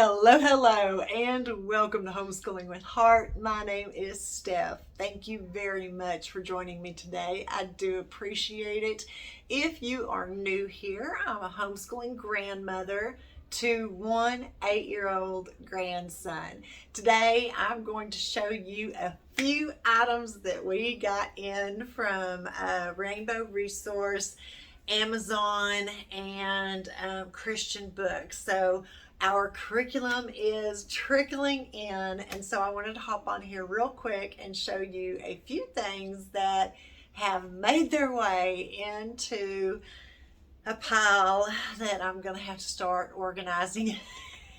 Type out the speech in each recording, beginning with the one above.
Hello, and welcome to Homeschooling with Heart. My name is Steph. Thank you very much for joining me today. I do appreciate it. If you are new here, I'm a homeschooling grandmother to one 8-year-old grandson. Today, I'm going to show you a few items that we got in from Rainbow Resource, Amazon, and Christian books. So our curriculum is trickling in, and so I wanted to hop on here real quick and show you a few things that have made their way into a pile that I'm going to have to start organizing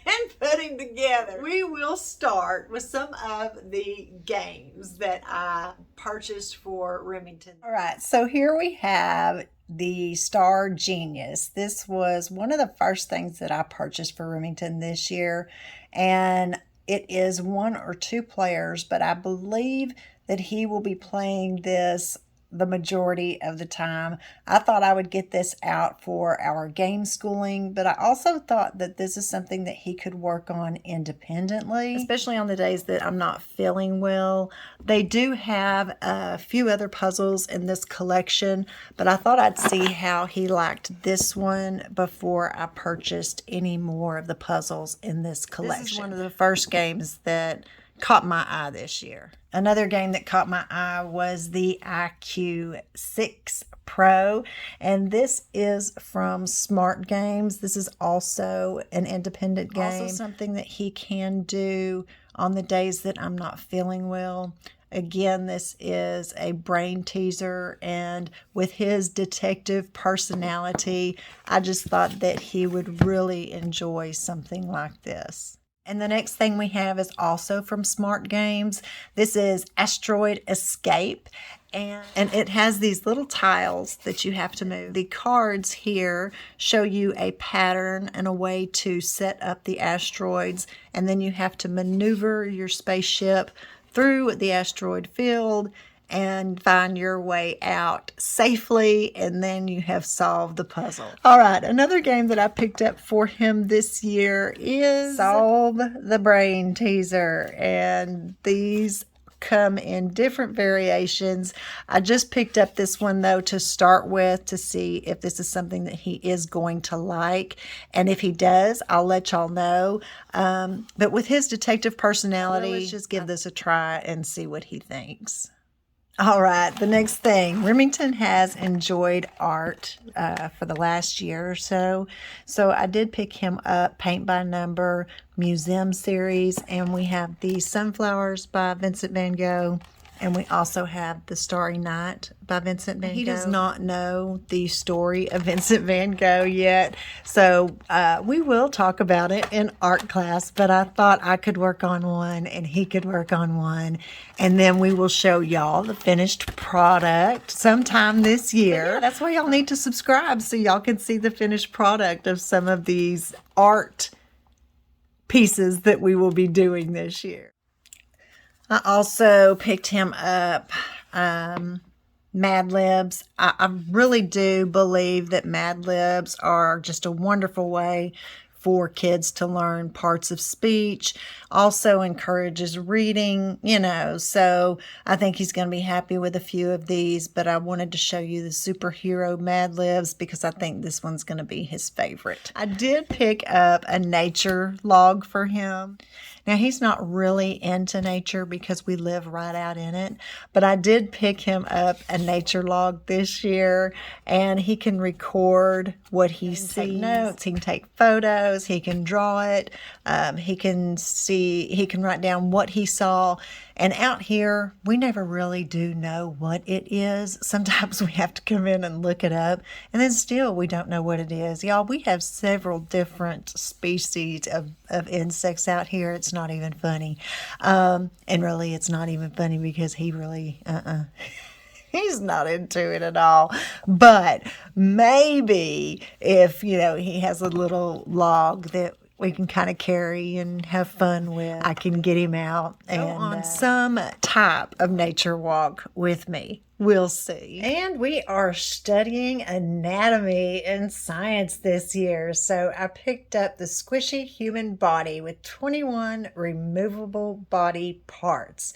and putting together. We will start with some of the games that I purchased for Remington. All right, so here we have the Star Genius. This was one of the first things that I purchased for Remington this year, and it is 1 or 2 players, but I believe that he will be playing this the majority of the time. I thought I would get this out for our game schooling, but I also thought that this is something that he could work on independently, especially on the days that I'm not feeling well. They do have a few other puzzles in this collection, but I thought I'd see how he liked this one before I purchased any more of the puzzles in this collection. This is one of the first games that caught my eye this year. Another game that caught my eye was the IQ6 Pro, and this is from Smart Games. This is also an independent game. Also something that he can do on the days that I'm not feeling well. Again, this is a brain teaser, and with his detective personality, I just thought that he would really enjoy something like this. And the next thing we have is also from Smart Games. This is Asteroid Escape, and it has these little tiles that you have to move. The cards here show you a pattern and a way to set up the asteroids, and then you have to maneuver your spaceship through the asteroid field and find your way out safely, and then you have solved the puzzle. All right, another game that I picked up for him this year is Solve the Brain Teaser, and these come in different variations. I just picked up this one though to start with to see if this is something that he is going to like, and if he does, I'll let y'all know. But with his detective personality, let's just give this a try and see what he thinks. All right, the next thing. Remington has enjoyed art for the last year or so. So I did pick him up Paint by Number Museum Series, and we have the Sunflowers by Vincent van Gogh, and we also have The Starry Night by Vincent van Gogh. He does not know the story of Vincent van Gogh yet, so we will talk about it in art class, but I thought I could work on one and he could work on one, and then we will show y'all the finished product sometime this year. Yeah, that's why y'all need to subscribe so y'all can see the finished product of some of these art pieces that we will be doing this year. I also picked him up Mad Libs. I really do believe that Mad Libs are just a wonderful way for kids to learn parts of speech. Also encourages reading, so I think he's going to be happy with a few of these, but I wanted to show you the superhero Mad Libs because I think this one's going to be his favorite. I did pick up a nature log for him. Now, he's not really into nature because we live right out in it, but I did pick him up a nature log this year, and he can record what he sees. Take notes, he can take photos, he can draw it, he can write down what he saw. And out here, we never really do know what it is. Sometimes we have to come in and look it up, and then still we don't know what it is. Y'all, we have several different species of insects out here. It's not even funny. And really, it's not even funny because he really, he's not into it at all. But maybe if, he has a little log that we can kind of carry and have fun with. I can get him out and on some type of nature walk with me. We'll see. And we are studying anatomy and science this year. So I picked up the Squishy Human Body with 21 removable body parts.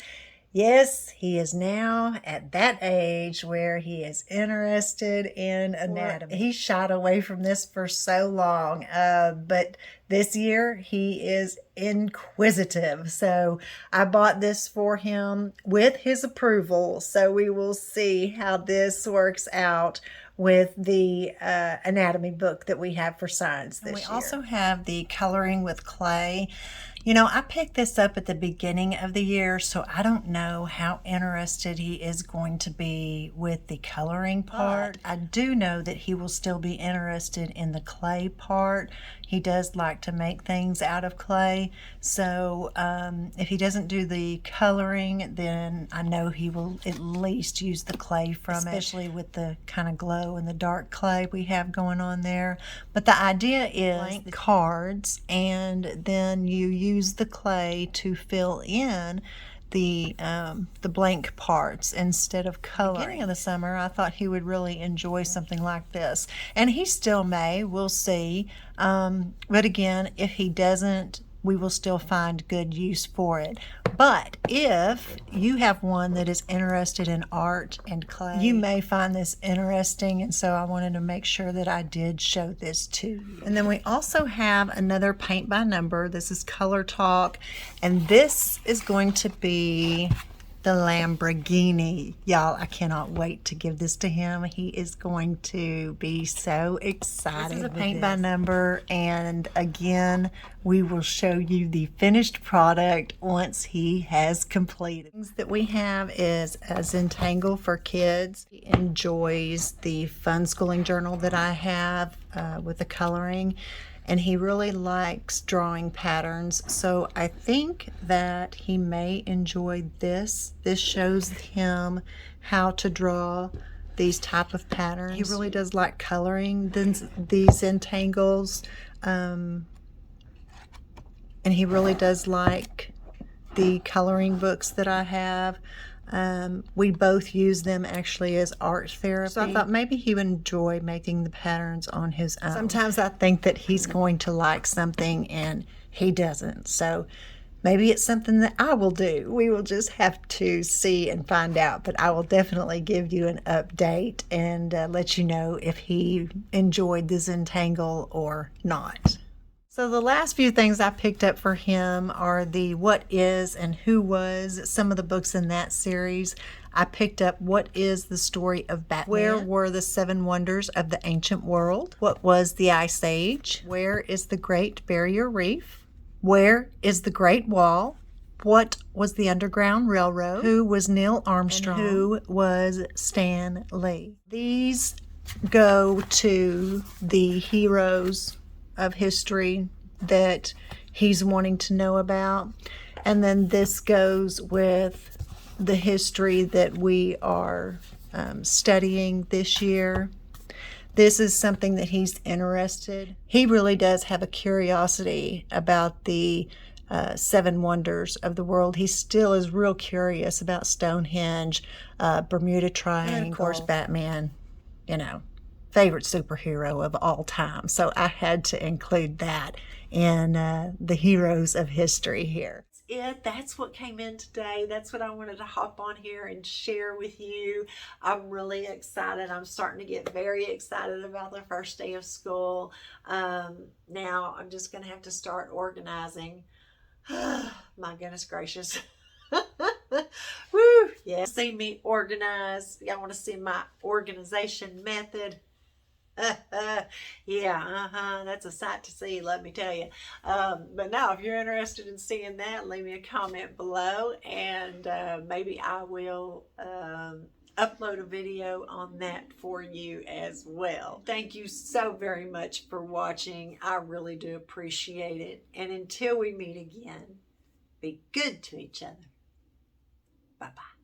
Yes, he is now at that age where he is interested in anatomy. He shied away from this for so long, but this year he is inquisitive. So I bought this for him with his approval. So we will see how this works out with the anatomy book that we have for science this year. We also have the coloring with clay. You know, I picked this up at the beginning of the year, so I don't know how interested he is going to be with the coloring part. I do know that he will still be interested in the clay part. He does like to make things out of clay, so if he doesn't do the coloring, then I know he will at least use the clay from it, especially with the kind of glow and the dark clay we have going on there. But the idea is blank cards, and then you use the clay to fill in the blank parts instead of coloring. Beginning of the summer, I thought he would really enjoy something like this, and he still may. We'll see. But again, if he doesn't, we will still find good use for it. But if you have one that is interested in art and clay, you may find this interesting, and so I wanted to make sure that I did show this to you. And then we also have another paint by number. This is Color Talk, and this is going to be the Lamborghini. Y'all, I cannot wait to give this to him. He is going to be so excited. This is a paint by number, and again, we will show you the finished product once he has completed. Things that we have is a Zentangle for kids. He enjoys the fun schooling journal that I have with the coloring, and he really likes drawing patterns, so I think that he may enjoy this. This shows him how to draw these type of patterns. He really does like coloring these entangles, and he really does like the coloring books that I have. We both use them actually as art therapy. So I thought maybe he would enjoy making the patterns on his own. Sometimes I think that he's going to like something and he doesn't. So maybe it's something that I will do. We will just have to see and find out. But I will definitely give you an update and let you know if he enjoyed the Zentangle or not. So the last few things I picked up for him are the What Is and Who Was, some of the books in that series. I picked up What Is the Story of Batman? Where were the 7 wonders of the ancient world? What was the Ice Age? Where is the Great Barrier Reef? Where is the Great Wall? What was the Underground Railroad? Who was Neil Armstrong? And who was Stan Lee? These go to the heroes of history that he's wanting to know about, and then this goes with the history that we are studying this year. This is something that he's interested. He really does have a curiosity about the 7 wonders of the world. He still is real curious about Stonehenge, Bermuda Triangle, and of course Batman, you know, favorite superhero of all time. So I had to include that in the heroes of history here. That's what came in today. That's what I wanted to hop on here and share with you. I'm really excited. I'm starting to get very excited about the first day of school. Now I'm just going to have to start organizing. My goodness gracious. Woo! Yeah. See me organize. Y'all want to see my organization method? Yeah, that's a sight to see, let me tell you. But now, if you're interested in seeing that, leave me a comment below, and maybe I will upload a video on that for you as well. Thank you so very much for watching. I really do appreciate it. And until we meet again, be good to each other. Bye-bye.